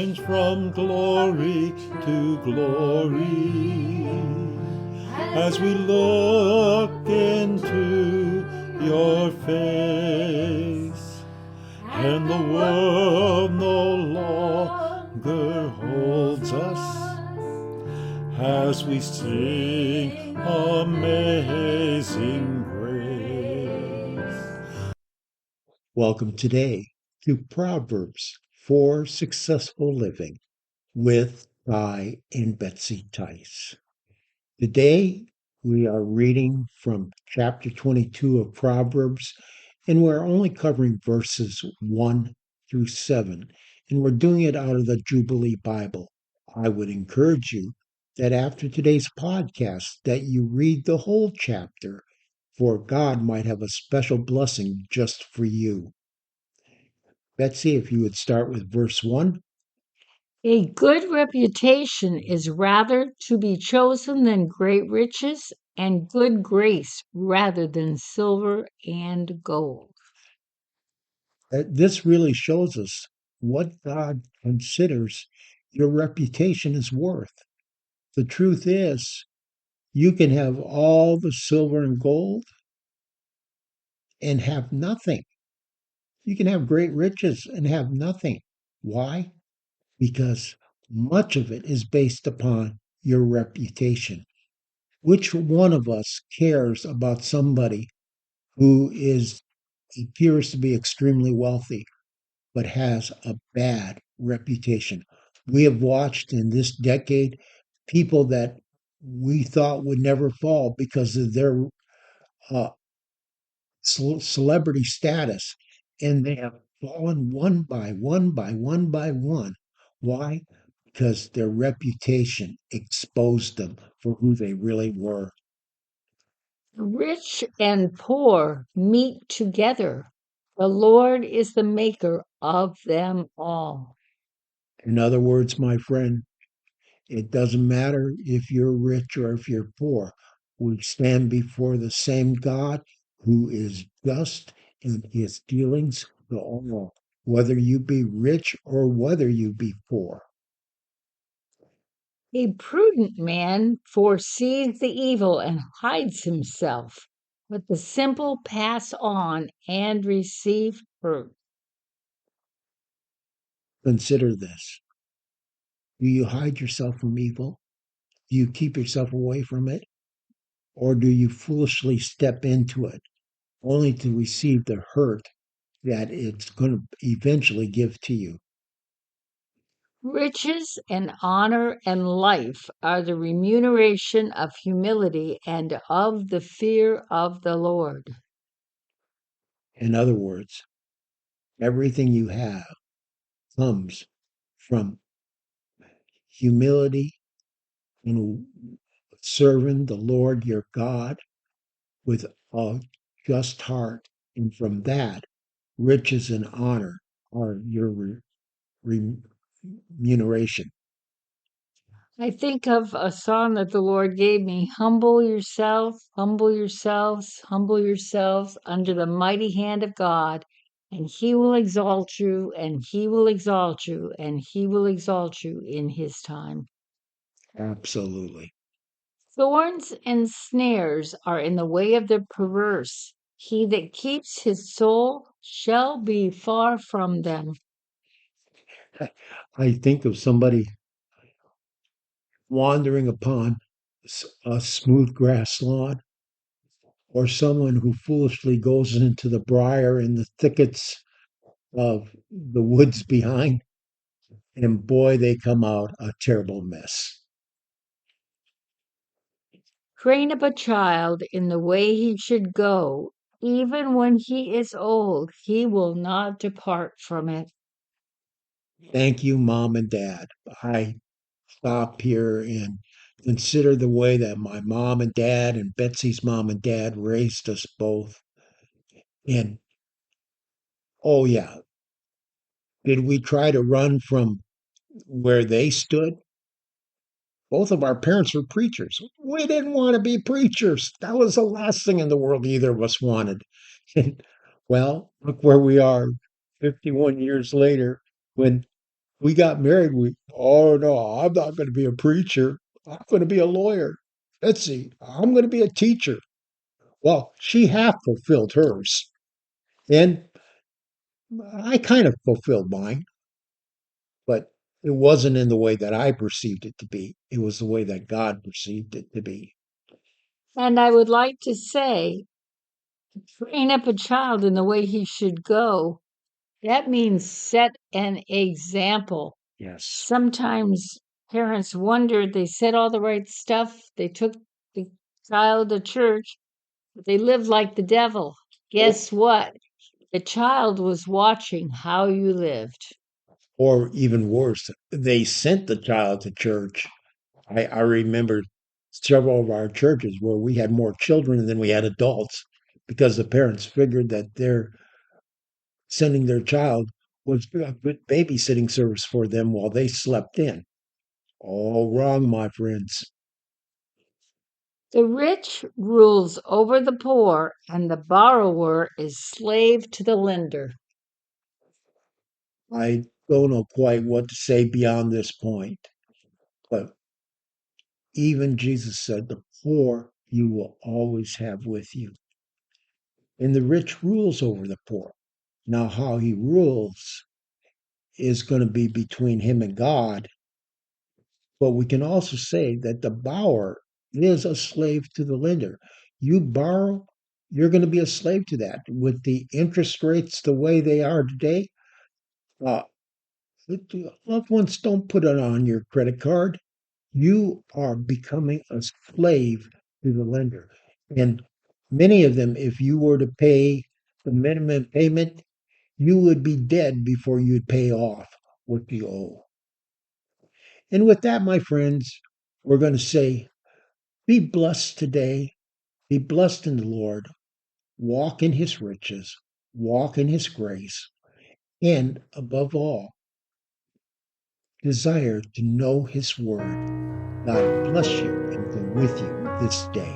change from glory to glory as we look into your face, and the world no longer holds us as we sing Amazing Grace. Welcome today to Proverbs for Successful Living with Guy and Betsy Tice. Today we are reading from chapter 22 of Proverbs, and we're only covering verses 1 through 7, and we're doing it out of the Jubilee Bible. I would encourage you that after today's podcast that you read the whole chapter, for God might have a special blessing just for you. Betsy, if you would start with verse 1. A good reputation is rather to be chosen than great riches, and good grace rather than silver and gold. This really shows us what God considers your reputation is worth. The truth is, you can have all the silver and gold and have nothing. You can have great riches and have nothing. Why? Because much of it is based upon your reputation. Which one of us cares about somebody who appears to be extremely wealthy but has a bad reputation? We have watched in this decade people that we thought would never fall because of their uh, celebrity status, and they have fallen one by one by one by one. Why? Because their reputation exposed them for who they really were. Rich and poor meet together. The Lord is the maker of them all. In other words, my friend, it doesn't matter if you're rich or if you're poor. We stand before the same God who is just in his dealings to all, whether you be rich or whether you be poor. A prudent man foresees the evil and hides himself, but the simple pass on and receive hurt. Consider this. Do you hide yourself from evil? Do you keep yourself away from it? Or do you foolishly step into it only to receive the hurt that it's going to eventually give to you? Riches and honor and life are the remuneration of humility and of the fear of the Lord. In other words, everything you have comes from humility and serving the Lord your God with a just heart. And from that, riches and honor are your remuneration. I think of a song that the Lord gave me: humble yourselves, humble yourselves, humble yourselves under the mighty hand of God, and He will exalt you, and He will exalt you, and He will exalt you in His time. Absolutely. Thorns and snares are in the way of the perverse. He that keeps his soul shall be far from them. I think of somebody wandering upon a smooth grass lawn, or someone who foolishly goes into the briar and the thickets of the woods behind, and boy, they come out a terrible mess. Train up a child in the way he should go. Even when he is old, he will not depart from it. Thank you, Mom and Dad. I stop here and consider the way that my mom and dad and Betsy's mom and dad raised us both. And oh, yeah, did we try to run from where they stood? Both of our parents were preachers. We didn't want to be preachers. That was the last thing in the world either of us wanted. And, well, look where we are 51 years later when we got married. Oh no, I'm not going to be a preacher. I'm going to be a lawyer. Betsy, I'm going to be a teacher. Well, she half fulfilled hers, and I kind of fulfilled mine, but it wasn't in the way that I perceived it to be. It was the way that God perceived it to be. And I would like to say, train up a child in the way he should go. That means set an example. Yes. Sometimes parents wonder they said all the right stuff, they took the child to church, but they lived like the devil. Guess what? The child was watching how you lived. Or even worse, they sent the child to church. I remember several of our churches where we had more children than we had adults because the parents figured that their sending their child was a good babysitting service for them while they slept in. All wrong, my friends. The rich rules over the poor, and the borrower is slave to the lender. I don't know quite what to say beyond this point, but even Jesus said, the poor you will always have with you. And the rich rules over the poor. Now, how he rules is going to be between him and God, but we can also say that the borrower is a slave to the lender. You borrow, you're going to be a slave to that. With the interest rates the way they are today, uh, loved ones don't put it on your credit card. You are becoming a slave to the lender. And many of them, if you were to pay the minimum payment, you would be dead before you'd pay off what you owe. And with that, my friends, we're going to say, be blessed today. Be blessed in the Lord. Walk in his riches. Walk in his grace. And above all, desire to know his word. God bless you and go with you this day.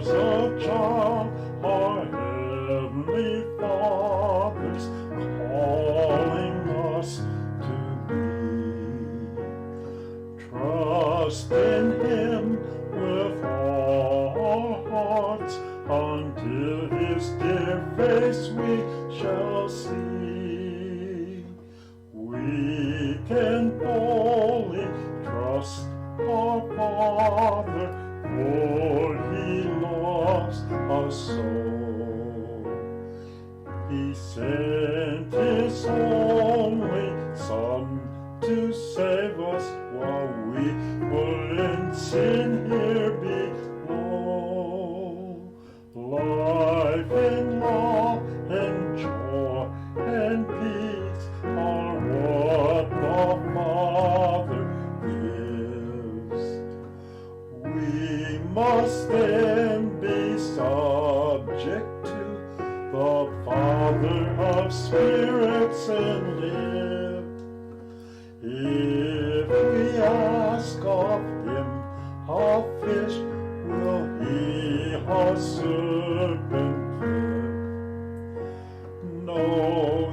As a child, our Heavenly Father's calling us to be. Trust in Him with all our hearts, until His dear face we shall see. We can boldly trust our Father, for he loves us so. He sent his only Son to save us while we were in sin here below. Life and love and joy and peace are what the Father gives. We must then be subject to the Father of spirits and live. If we ask of him a fish, will he a serpent give? No,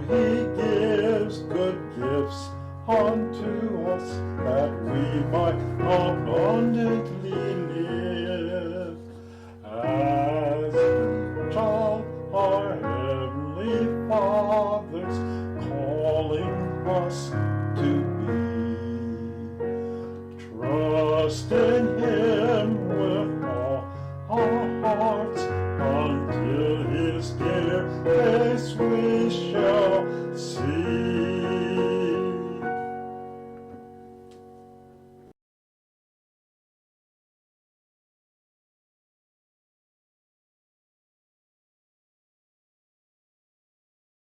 he gives good gifts unto us, that we might abundantly live. As a child, our Heavenly Father's calling us